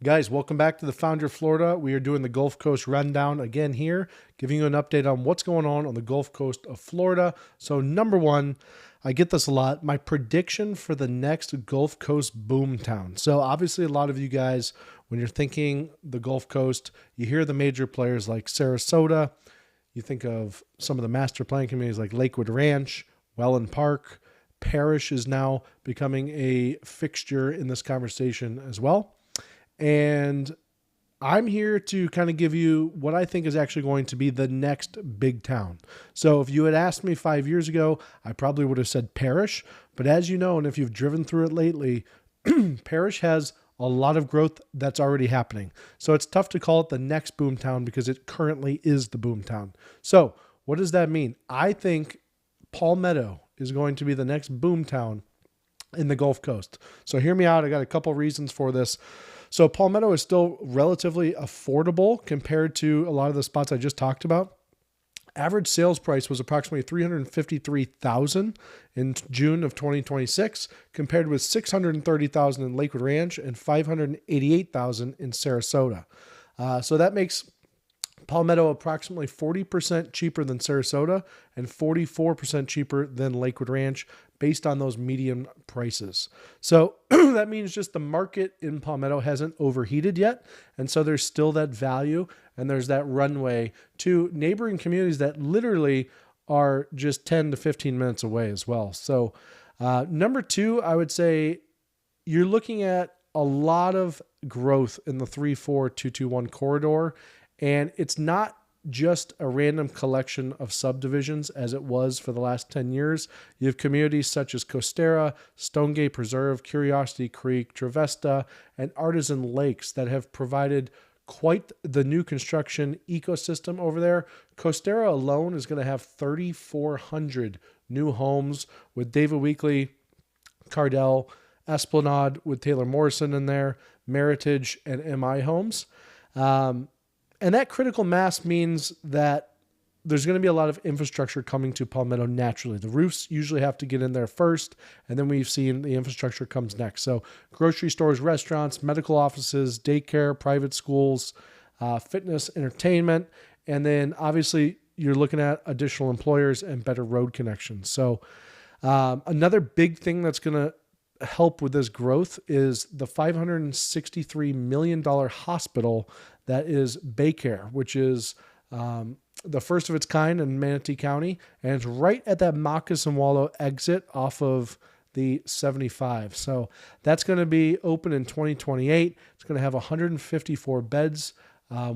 Guys, welcome back to the Founder Florida. We are doing the Gulf Coast rundown again here, giving you an update on what's going on the Gulf Coast of Florida. So number one, I get this a lot, my prediction for the next Gulf Coast boomtown. So obviously a lot of you guys, when you're thinking the Gulf Coast, you hear the major players like Sarasota, you think of some of the master plan communities like Lakewood Ranch, Welland Park. Parrish is now becoming a fixture in this conversation as well. And I'm here to kind of give you what I think is actually going to be the next big town. So if you had asked me 5 years ago, I probably would have said Parrish. But as you know, and if you've driven through it lately, Parrish has a lot of growth that's already happening. So it's tough to call it the next boomtown because it currently is the boomtown. So what does that mean? I think Palmetto is going to be the next boomtown in the Gulf Coast. So hear me out. I got a couple reasons for this. So Palmetto is still relatively affordable compared to a lot of the spots I just talked about. Average sales price was approximately $353,000 in June of 2026, compared with $630,000 in Lakewood Ranch and $588,000 in Sarasota. So that makes Palmetto approximately 40% cheaper than Sarasota and 44% cheaper than Lakewood Ranch based on those median prices. So that means just the market in Palmetto hasn't overheated yet. And so there's still that value and there's that runway to neighboring communities that literally are just 10 to 15 minutes away as well. So number two, I would say you're looking at a lot of growth in the 34221 corridor. And it's not just a random collection of subdivisions as it was for the last 10 years. You have communities such as Costera, Stonegate Preserve, Curiosity Creek, Travesta, and Artisan Lakes that have provided quite the new construction ecosystem over there. Costera alone is going to have 3,400 new homes with David Weekley, Cardell, Esplanade with Taylor Morrison in there, Meritage, and MI Homes. And that critical mass means that there's going to be a lot of infrastructure coming to Palmetto naturally. The roofs usually have to get in there first, and then we've seen the infrastructure comes next. So grocery stores, restaurants, medical offices, daycare, private schools, fitness, entertainment, and then obviously you're looking at additional employers and better road connections. So another big thing that's going to help with this growth is the $563 million hospital that is BayCare, which is the first of its kind in Manatee County, and it's right at that Moccasin Wallow exit off of the 75. So that's going to be open in 2028. It's going to have 154 beds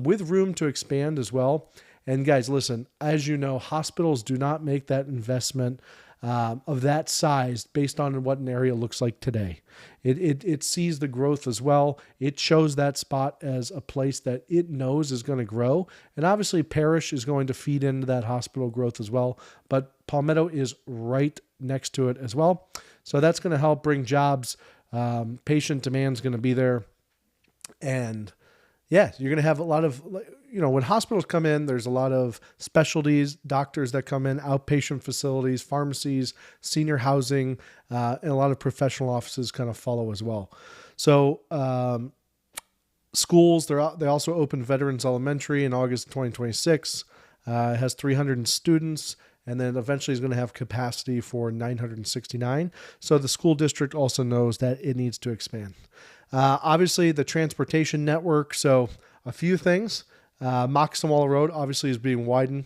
with room to expand as well. And guys, listen, as you know, hospitals do not make that investment of that size based on what an area looks like today. It sees the growth as well. It shows that spot as a place that it knows is going to grow. And obviously Parrish is going to feed into that hospital growth as well. But Palmetto is right next to it as well. So that's going to help bring jobs. Patient demand is going to be there. And yeah, you're going to have a lot of, when hospitals come in, there's a lot of specialties, doctors that come in, outpatient facilities, pharmacies, senior housing, and a lot of professional offices kind of follow as well. So schools, they also opened Veterans Elementary in August 2026. It has 300 students, and then eventually is going to have capacity for 969. So the school district also knows that it needs to expand. Obviously, the transportation network. So a few things. Moccasin Wallow Road obviously is being widened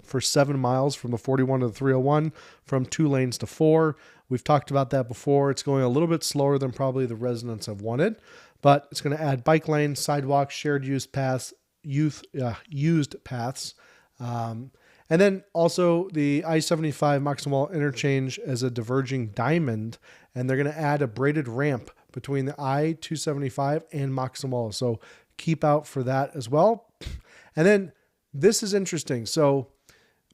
for 7 miles from the 41 to the 301, from 2 lanes to 4. We've talked about that before. It's going a little bit slower than probably the residents have wanted, but it's going to add bike lanes, sidewalks, shared use paths, used paths. And then also the I-75 Moccasin Wallow interchange as a diverging diamond, and they're going to add a braided ramp between the I-275 and Moccasin Wallow. So keep out for that as well. And then this is interesting. So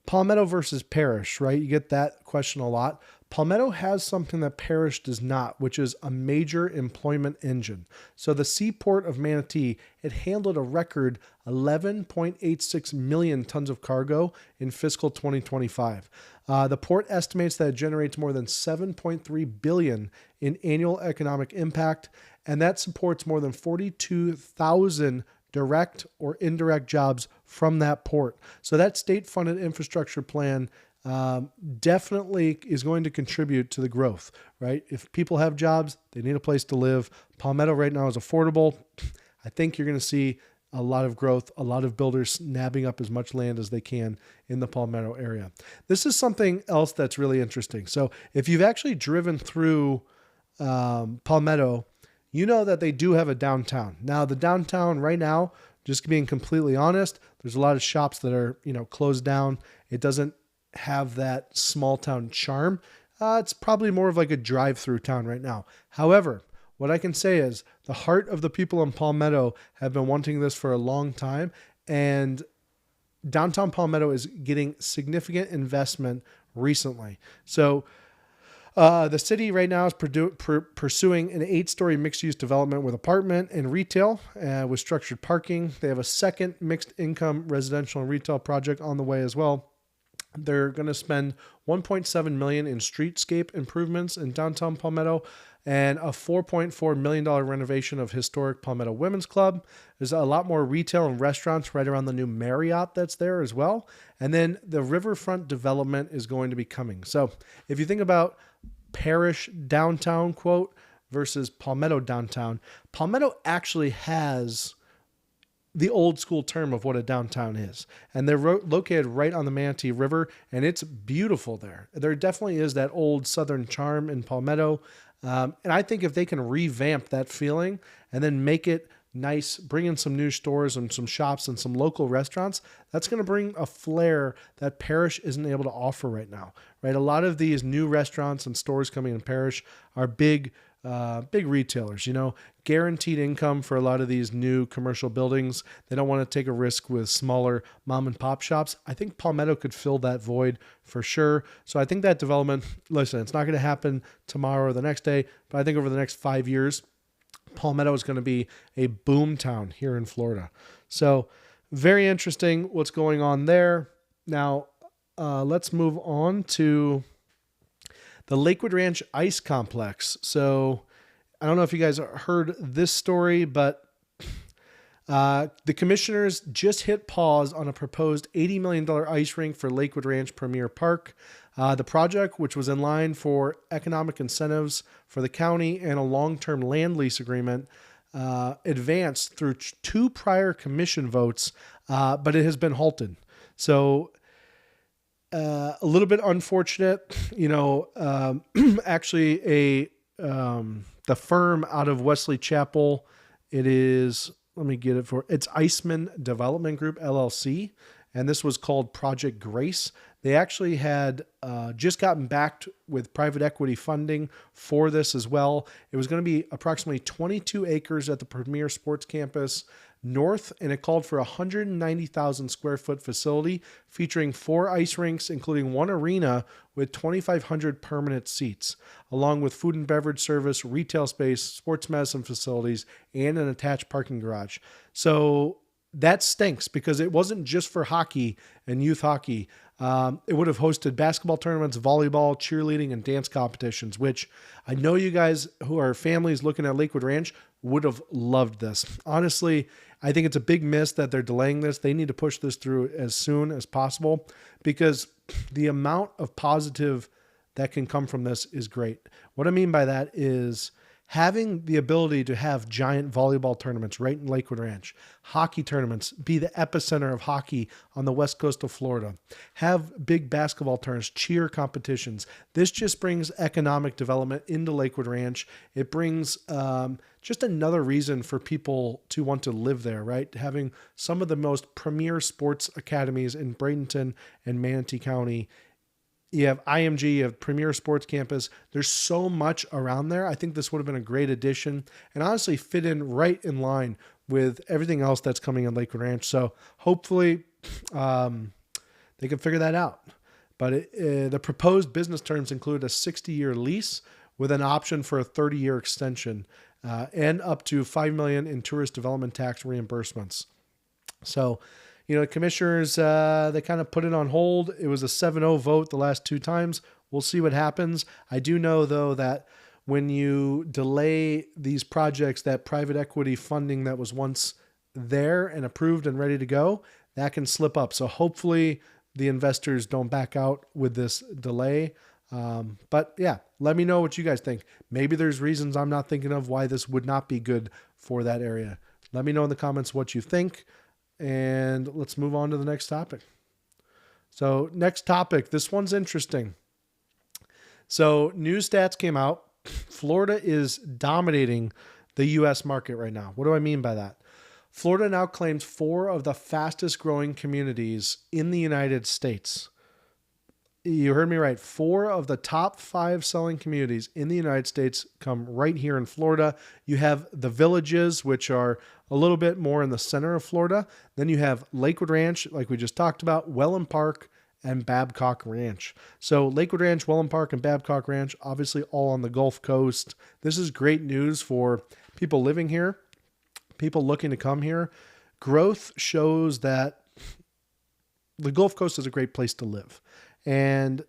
Palmetto versus Parrish, right? You get that question a lot. Palmetto has something that Parrish does not, which is a major employment engine. So the SeaPort of Manatee, it handled a record 11.86 million tons of cargo in fiscal 2025. The port estimates that it generates more than $7.3 billion in annual economic impact, and that supports more than 42,000 direct or indirect jobs from that port. So that state-funded infrastructure plan definitely is going to contribute to the growth, right? If people have jobs, they need a place to live. Palmetto right now is affordable. I think you're going to see a lot of growth, a lot of builders nabbing up as much land as they can in the Palmetto area. This is something else that's really interesting. So if you've actually driven through Palmetto, you know that they do have a downtown. Now, the downtown right now, just being completely honest, there's a lot of shops that are, closed down. It doesn't have that small town charm. It's probably more of like a drive-through town right now. However, what I can say is the heart of the people in Palmetto have been wanting this for a long time, and downtown Palmetto is getting significant investment recently. So the city right now is pursuing an 8-story mixed-use development with apartment and retail with structured parking. They have a second mixed-income residential and retail project on the way as well. They're going to spend $1.7 million in streetscape improvements in downtown Palmetto and a $4.4 million renovation of historic Palmetto Women's Club. There's a lot more retail and restaurants right around the new Marriott that's there as well. And then the riverfront development is going to be coming. So if you think about Parish downtown, quote, versus Palmetto downtown, Palmetto actually has the old school term of what a downtown is. And they're located right on the Manatee River, and it's beautiful there. There definitely is that old southern charm in Palmetto. And I think if they can revamp that feeling and then make it nice, bring in some new stores and some shops and some local restaurants, that's going to bring a flair that Parish isn't able to offer right now, right? A lot of these new restaurants and stores coming in Parish are big retailers, guaranteed income for a lot of these new commercial buildings. They don't want to take a risk with smaller mom and pop shops. I think Palmetto could fill that void for sure. So I think that development, listen, it's not going to happen tomorrow or the next day, but I think over the next 5 years, Palmetto is going to be a boom town here in Florida. So very interesting what's going on there. Now, let's move on to the Lakewood Ranch Ice Complex. So I don't know if you guys heard this story, but the commissioners just hit pause on a proposed $80 million ice rink for Lakewood Ranch Premier Park. The project, which was in line for economic incentives for the county and a long-term land lease agreement, advanced through 2 prior commission votes, but it has been halted. So a little bit unfortunate, actually the firm out of Wesley Chapel, it's Iceman Development Group, LLC. And this was called Project Grace. They actually had just gotten backed with private equity funding for this as well. It was going to be approximately 22 acres at the Premier Sports Campus North, and it called for a 190,000 square foot facility featuring 4 ice rinks, including 1 arena with 2,500 permanent seats, along with food and beverage service, retail space, sports medicine facilities, and an attached parking garage. So that stinks because it wasn't just for hockey and youth hockey. It would have hosted basketball tournaments, volleyball, cheerleading, and dance competitions, which I know you guys who are families looking at Lakewood Ranch would have loved this. Honestly, I think it's a big miss that they're delaying this. They need to push this through as soon as possible because the amount of positive that can come from this is great. What I mean by that is having the ability to have giant volleyball tournaments right in Lakewood Ranch, hockey tournaments, be the epicenter of hockey on the west coast of Florida, have big basketball tournaments, cheer competitions. This just brings economic development into Lakewood Ranch. It brings just another reason for people to want to live there, right? Having some of the most premier sports academies in Bradenton and Manatee County. You have IMG, you have Premier Sports Campus. There's so much around there. I think this would have been a great addition and honestly fit in right in line with everything else that's coming in Lakewood Ranch. So hopefully they can figure that out. But the proposed business terms include a 60-year lease with an option for a 30-year extension and up to $5 million in tourist development tax reimbursements. So, the commissioners, they kind of put it on hold. It was a 7-0 vote the last 2 times. We'll see what happens. I do know, though, that when you delay these projects, that private equity funding that was once there and approved and ready to go, that can slip up. So hopefully the investors don't back out with this delay. But yeah, let me know what you guys think. Maybe there's reasons I'm not thinking of why this would not be good for that area. Let me know in the comments what you think, and let's move on to the next topic. So next topic, this one's interesting. So new stats came out. Florida is dominating the U.S. market right now. What do I mean by that? Florida now claims 4 of the fastest growing communities in the United States. You heard me right. 4 of the top 5 selling communities in the United States come right here in Florida. You have the Villages, which are a little bit more in the center of Florida. Then you have Lakewood Ranch, like we just talked about, Welland Park, and Babcock Ranch. So Lakewood Ranch, Welland Park, and Babcock Ranch, obviously all on the Gulf Coast. This is great news for people living here, people looking to come here. Growth shows that the Gulf Coast is a great place to live. And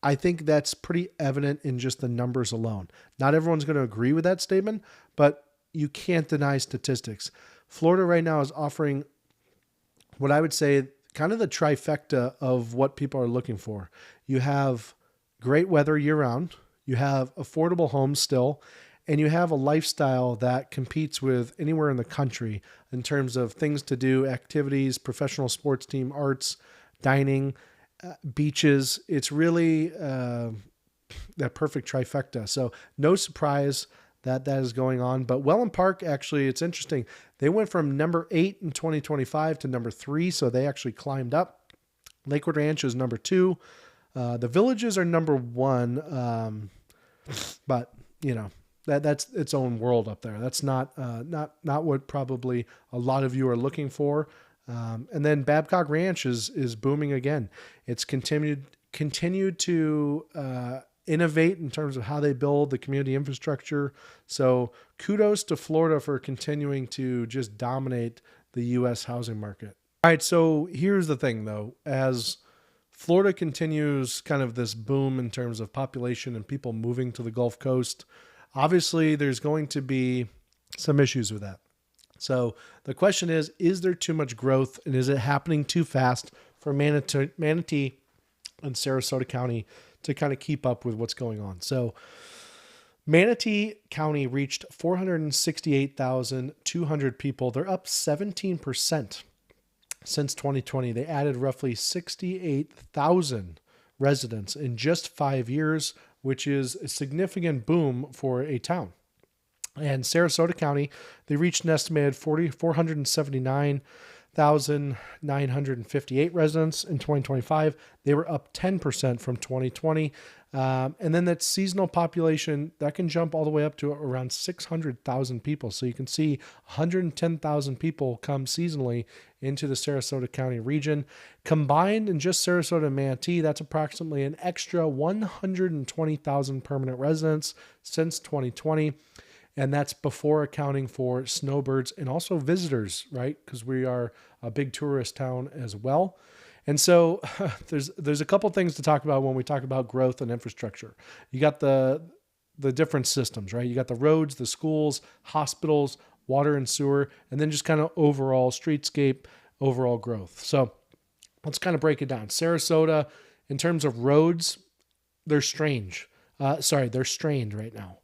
I think that's pretty evident in just the numbers alone. Not everyone's going to agree with that statement, but you can't deny statistics. Florida right now is offering what I would say kind of the trifecta of what people are looking for. You have great weather year-round, you have affordable homes still, and you have a lifestyle that competes with anywhere in the country in terms of things to do, activities, professional sports team, arts, dining, beaches. It's really that perfect trifecta. So no surprise that is going on. But Welland Park, actually, it's interesting. They went from number 8 in 2025 to number 3, so they actually climbed up. Lakewood Ranch is number 2. The Villages are number 1, but you know that's its own world up there. That's not what probably a lot of you are looking for. And then Babcock Ranch is booming again. It's continued to innovate in terms of how they build the community infrastructure. So kudos to Florida for continuing to just dominate the U.S. housing market. All right, so here's the thing, though. As Florida continues kind of this boom in terms of population and people moving to the Gulf Coast, obviously there's going to be some issues with that. So the question is there too much growth, and is it happening too fast for Manatee and Sarasota County to kind of keep up with what's going on? So Manatee County reached 468,200 people. They're up 17% since 2020. They added roughly 68,000 residents in just 5 years, which is a significant boom for a town. And Sarasota County, they reached an estimated 479,958 residents in 2025. They were up 10% from 2020. And then that seasonal population, that can jump all the way up to around 600,000 people. So you can see 110,000 people come seasonally into the Sarasota County region. Combined in just Sarasota and Manatee, that's approximately an extra 120,000 permanent residents since 2020. And that's before accounting for snowbirds and also visitors, right? Because we are a big tourist town as well. And so there's a couple things to talk about when we talk about growth and infrastructure. You got the different systems, right? You got the roads, the schools, hospitals, water and sewer, and then just kind of overall streetscape, overall growth. So let's kind of break it down. Sarasota, in terms of roads, they're strained right now.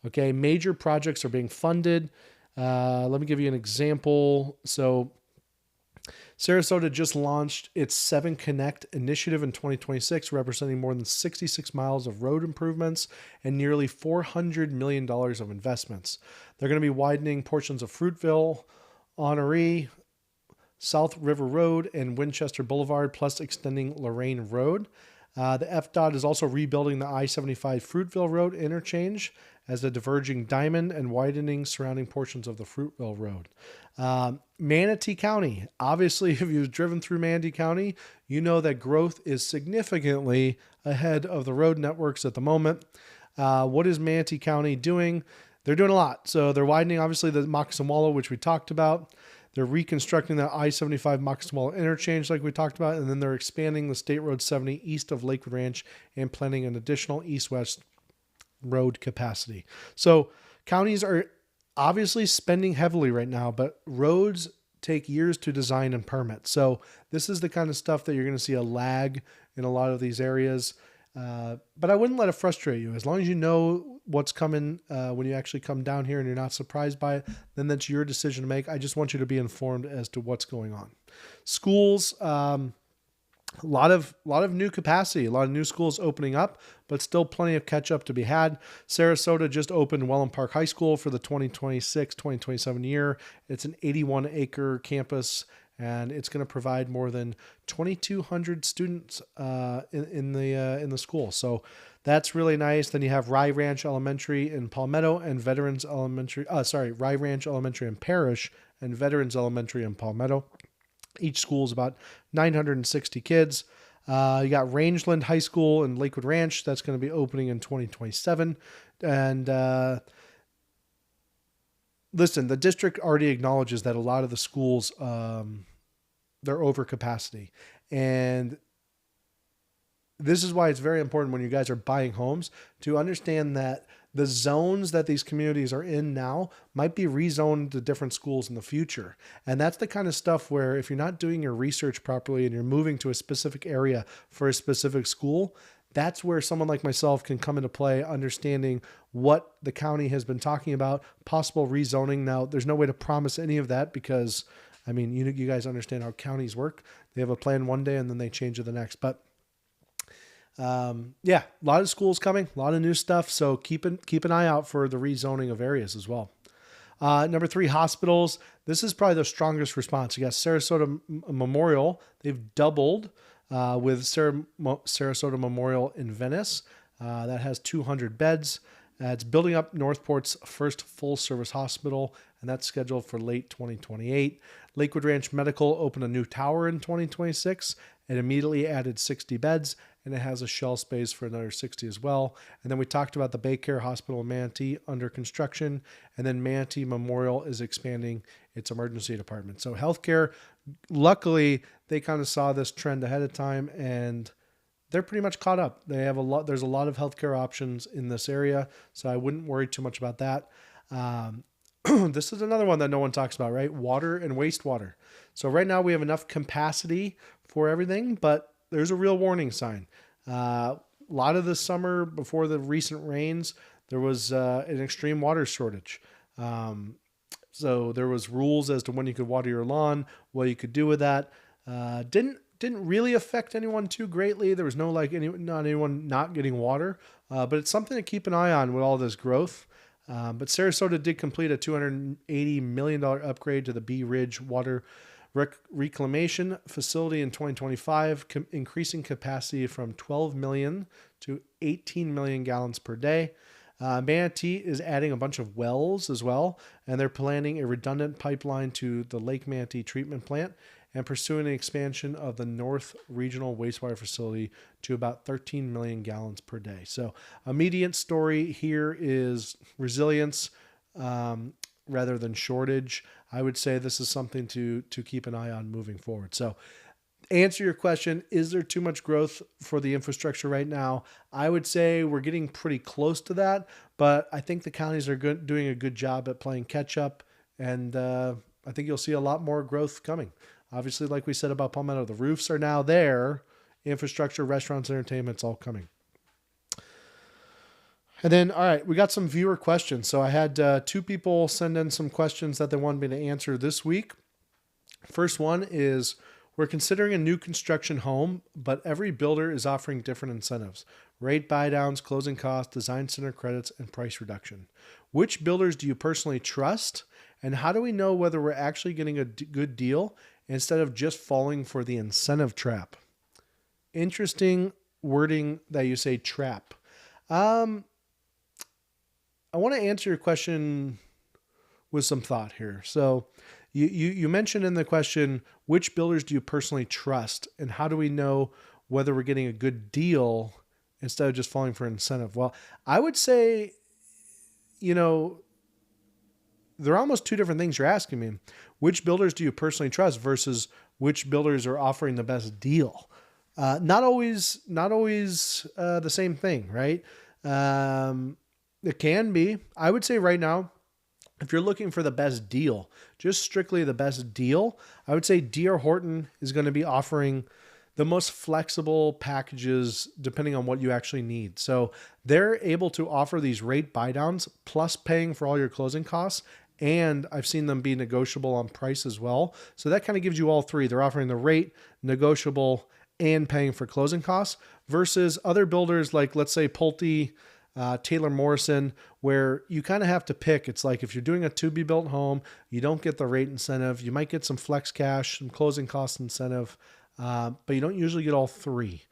Okay, major projects are being funded. Let me give you an example. So Sarasota just launched its 7 Connect initiative in 2026, representing more than 66 miles of road improvements and nearly $400 million of investments. They're going to be widening portions of Fruitville, Honoree, South River Road, and Winchester Boulevard, plus extending Lorraine Road. The FDOT is also rebuilding the I-75 Fruitville Road interchange as a diverging diamond and widening surrounding portions of the Fruitville Road. Manatee County. Obviously, if you've driven through Manatee County, you know that growth is significantly ahead of the road networks at the moment. What is Manatee County doing? They're doing a lot. So they're widening, obviously, the Moccasin Wallow, which we talked about. They're reconstructing the I-75 Moccasin Wallow interchange like we talked about, and then they're expanding the State Road 70 east of Lakewood Ranch and planning an additional east-west road capacity. So counties are obviously spending heavily right now, but roads take years to design and permit. So this is the kind of stuff that you're going to see a lag in a lot of these areas. But I wouldn't let it frustrate you. As long as you know what's coming when you actually come down here and you're not surprised by it, then that's your decision to make. I just want you to be informed as to what's going on. Schools, a lot of new capacity, a lot of new schools opening up, but still plenty of catch up to be had. Sarasota just opened Wellham Park High School for the 2026-2027 year. It's an 81-acre campus, and it's going to provide more than 2,200 students in the school. So that's really nice. Then you have Rye Ranch Elementary in Palmetto and Rye Ranch Elementary in Parrish and Veterans Elementary in Palmetto. Each school is about 960 kids. You got Rangeland High School in Lakewood Ranch. That's going to be opening in 2027. And listen, the district already acknowledges that a lot of the schools, they're over capacity. And this is why it's very important when you guys are buying homes to understand that the zones that these communities are in now might be rezoned to different schools in the future. And that's the kind of stuff where if you're not doing your research properly and you're moving to a specific area for a specific school, that's where someone like myself can come into play, understanding what the county has been talking about, possible rezoning. Now, there's no way to promise any of that because, I mean, you guys understand how counties work. They have a plan one day and then they change it the next. But yeah, a lot of schools coming, a lot of new stuff. So keep an eye out for the rezoning of areas as well. Number 3, hospitals. This is probably the strongest response. You got Sarasota Memorial. They've doubled with Sarasota Memorial in Venice. That has 200 beds. It's building up Northport's first full-service hospital, and that's scheduled for late 2028. Lakewood Ranch Medical opened a new tower in 2026 and immediately added 60 beds, and it has a shell space for another 60 as well. And then we talked about the BayCare Hospital in Manatee under construction, and then Manatee Memorial is expanding its emergency department. So healthcare, luckily, they kind of saw this trend ahead of time, and they're pretty much caught up. They have there's a lot of healthcare options in this area, so I wouldn't worry too much about that. This is another one that no one talks about, right? Water and wastewater. So right now we have enough capacity for everything, but there's a real warning sign. A lot of the summer before the recent rains, there was an extreme water shortage. So there was rules as to when you could water your lawn, what you could do with that. Didn't really affect anyone too greatly. There was no anyone not getting water, but it's something to keep an eye on with all this growth. But Sarasota did complete a $280 million upgrade to the Bee Ridge Water Reclamation Facility in 2025, increasing capacity from 12 million to 18 million gallons per day. Manatee is adding a bunch of wells as well, and they're planning a redundant pipeline to the Lake Manatee treatment plant and pursuing an expansion of the North Regional Wastewater Facility to about 13 million gallons per day. So immediate story here is resilience rather than shortage. I would say this is something to keep an eye on moving forward. So answer your question, is there too much growth for the infrastructure right now? I would say we're getting pretty close to that, but I think the counties are doing a good job at playing catch up, and I think you'll see a lot more growth coming. Obviously, like we said about Palmetto, the roofs are now there. Infrastructure, restaurants, entertainment, it's all coming. And then, all right, we got some viewer questions. So I had 2 people send in some questions that they wanted me to answer this week. First one is, we're considering a new construction home, but every builder is offering different incentives: rate buydowns, closing costs, design center credits, and price reduction. Which builders do you personally trust? And how do we know whether we're actually getting a good deal instead of just falling for the incentive trap? Interesting wording that you say trap. I want to answer your question with some thought here. So you mentioned in the question, which builders do you personally trust? And how do we know whether we're getting a good deal instead of just falling for incentive? Well, I would say, they're almost 2 different things you're asking me. Which builders do you personally trust versus which builders are offering the best deal? Not always the same thing, right? It can be. I would say right now, if you're looking for the best deal, just strictly the best deal, I would say D.R. Horton is going to be offering the most flexible packages depending on what you actually need. So they're able to offer these rate buy downs plus paying for all your closing costs. And I've seen them be negotiable on price as well. So that kind of gives you all three. They're offering the rate, negotiable, and paying for closing costs versus other builders like, let's say, Pulte, Taylor Morrison, where you kind of have to pick. It's like if you're doing a to-be-built home, you don't get the rate incentive. You might get some flex cash, some closing cost incentive, but you don't usually get all three.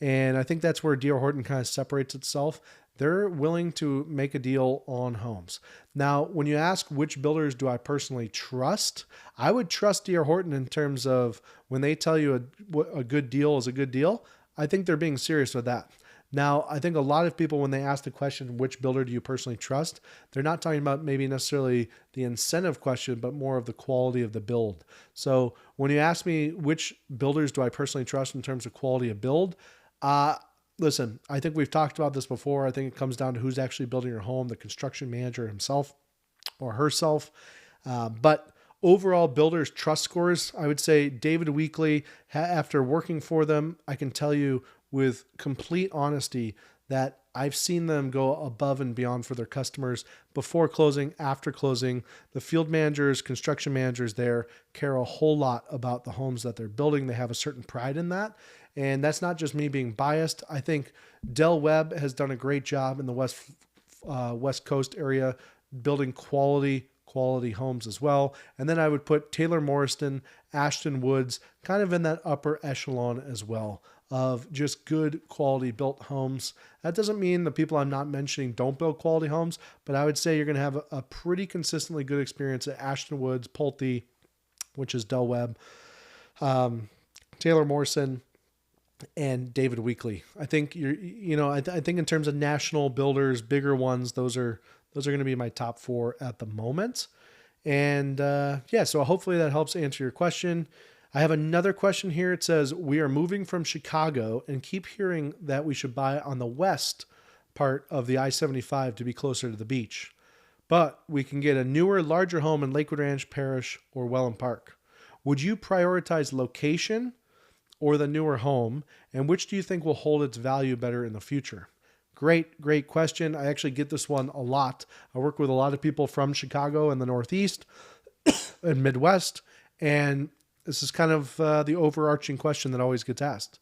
And I think that's where D.R. Horton kind of separates itself. They're willing to make a deal on homes. Now, when you ask which builders do I personally trust, I would trust D.R. Horton in terms of when they tell you a good deal is a good deal. I think they're being serious with that. Now, I think a lot of people, when they ask the question, which builder do you personally trust, they're not talking about maybe necessarily the incentive question, but more of the quality of the build. So when you ask me which builders do I personally trust in terms of quality of build, listen, I think we've talked about this before. I think it comes down to who's actually building your home, the construction manager himself or herself. But overall builders trust scores, I would say David Weekley, after working for them, I can tell you with complete honesty that I've seen them go above and beyond for their customers before closing, after closing. The field managers, construction managers there care a whole lot about the homes that they're building. They have a certain pride in that. And that's not just me being biased. I think Del Webb has done a great job in the West Coast area building quality homes as well. And then I would put Taylor Morrison, Ashton Woods kind of in that upper echelon as well of just good quality built homes. That doesn't mean the people I'm not mentioning don't build quality homes, but I would say you're going to have a pretty consistently good experience at Ashton Woods, Pulte, which is Del Webb, Taylor Morrison, and David Weekley. I think I think in terms of national builders, bigger ones, those are going to be my top four at the moment. And so hopefully that helps answer your question. I have another question here. It says, we are moving from Chicago and keep hearing that we should buy on the west part of the I-75 to be closer to the beach. But we can get a newer, larger home in Lakewood Ranch, Parish, or Welland Park. Would you prioritize location or the newer home? And which do you think will hold its value better in the future? Great question. I actually get this one a lot. I work with a lot of people from Chicago and the Northeast and Midwest, and this is kind of the overarching question that always gets asked.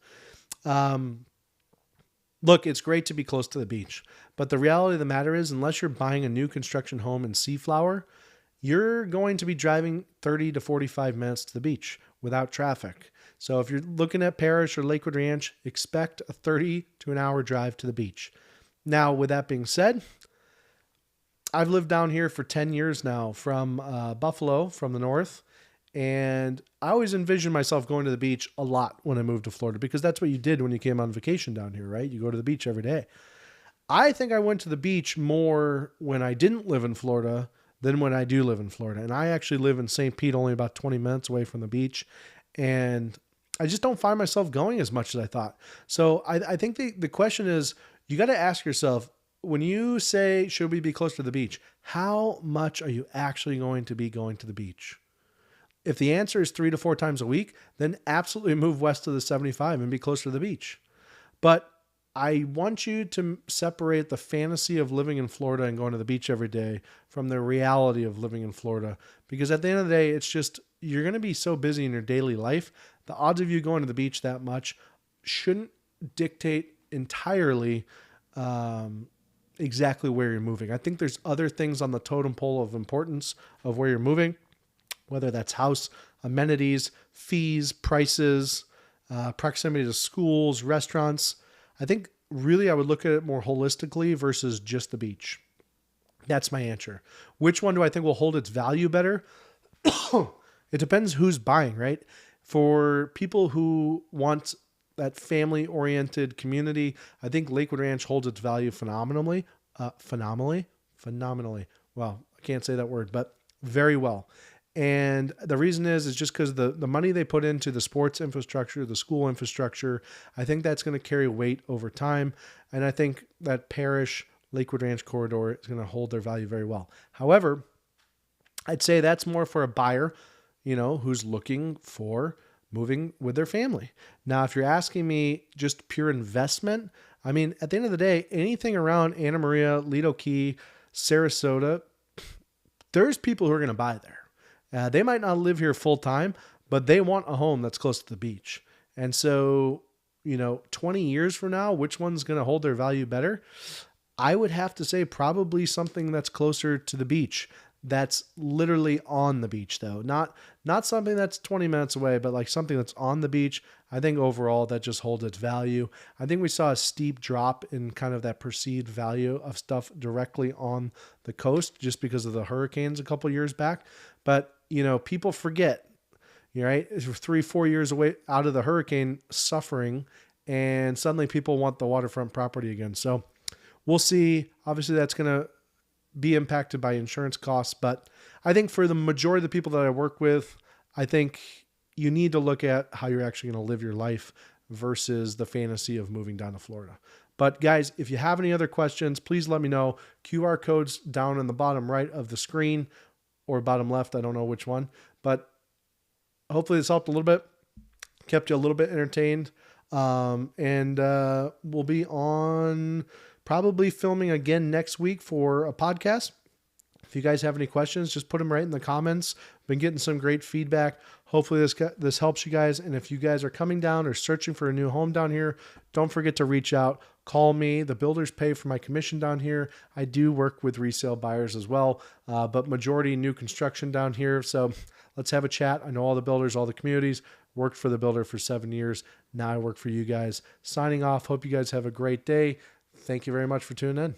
Look, it's great to be close to the beach, but the reality of the matter is, unless you're buying a new construction home in Seaflower, you're going to be driving 30 to 45 minutes to the beach without traffic. So if you're looking at Parish or Lakewood Ranch, expect a 30 to an hour drive to the beach. Now, with that being said, I've lived down here for 10 years now from Buffalo, from the north. And I always envisioned myself going to the beach a lot when I moved to Florida, because that's what you did when you came on vacation down here, right? You go to the beach every day. I think I went to the beach more when I didn't live in Florida than when I do live in Florida. And I actually live in St. Pete, only about 20 minutes away from the beach. And I just don't find myself going as much as I thought. So I think the question is, you got to ask yourself, when you say, should we be close to the beach, how much are you actually going to be going to the beach? If the answer is 3 to 4 times a week, then absolutely move west of the 75 and be closer to the beach. But I want you to separate the fantasy of living in Florida and going to the beach every day from the reality of living in Florida. Because at the end of the day, it's just, you're going to be so busy in your daily life. The odds of you going to the beach that much shouldn't dictate entirely exactly where you're moving. I think there's other things on the totem pole of importance of where you're moving, whether that's house, amenities, fees, prices, proximity to schools, restaurants. I think really I would look at it more holistically versus just the beach. That's my answer. Which one do I think will hold its value better? It depends who's buying, right? For people who want that family-oriented community, I think Lakewood Ranch holds its value phenomenally. Well, I can't say that word, but very well. And the reason is just because the money they put into the sports infrastructure, the school infrastructure, I think that's going to carry weight over time. And I think that Parish, Lakewood Ranch corridor is going to hold their value very well. However, I'd say that's more for a buyer, who's looking for moving with their family. Now, if you're asking me just pure investment, I mean, at the end of the day, anything around Anna Maria, Lido Key, Sarasota, there's people who are going to buy there. They might not live here full time, but they want a home that's close to the beach. And so, 20 years from now, which one's going to hold their value better? I would have to say probably something that's closer to the beach. That's literally on the beach, though. Not something that's 20 minutes away, but like something that's on the beach. I think overall that just holds its value. I think we saw a steep drop in kind of that perceived value of stuff directly on the coast just because of the hurricanes a couple years back. But, people forget, right? 3-4 years away out of the hurricane suffering, and suddenly people want the waterfront property again. So we'll see. Obviously, that's going to be impacted by insurance costs. But I think for the majority of the people that I work with, I think you need to look at how you're actually going to live your life versus the fantasy of moving down to Florida. But guys, if you have any other questions, please let me know. QR codes down in the bottom right of the screen or bottom left. I don't know which one, but hopefully this helped a little bit, kept you a little bit entertained. And we'll be on probably filming again next week for a podcast. If you guys have any questions, just put them right in the comments. Been getting some great feedback. Hopefully this helps you guys. And if you guys are coming down or searching for a new home down here, don't forget to reach out. Call me. The builders pay for my commission down here. I do work with resale buyers as well, but majority new construction down here. So let's have a chat. I know all the builders, all the communities. Worked for the builder for 7 years. Now I work for you guys. Signing off. Hope you guys have a great day. Thank you very much for tuning in.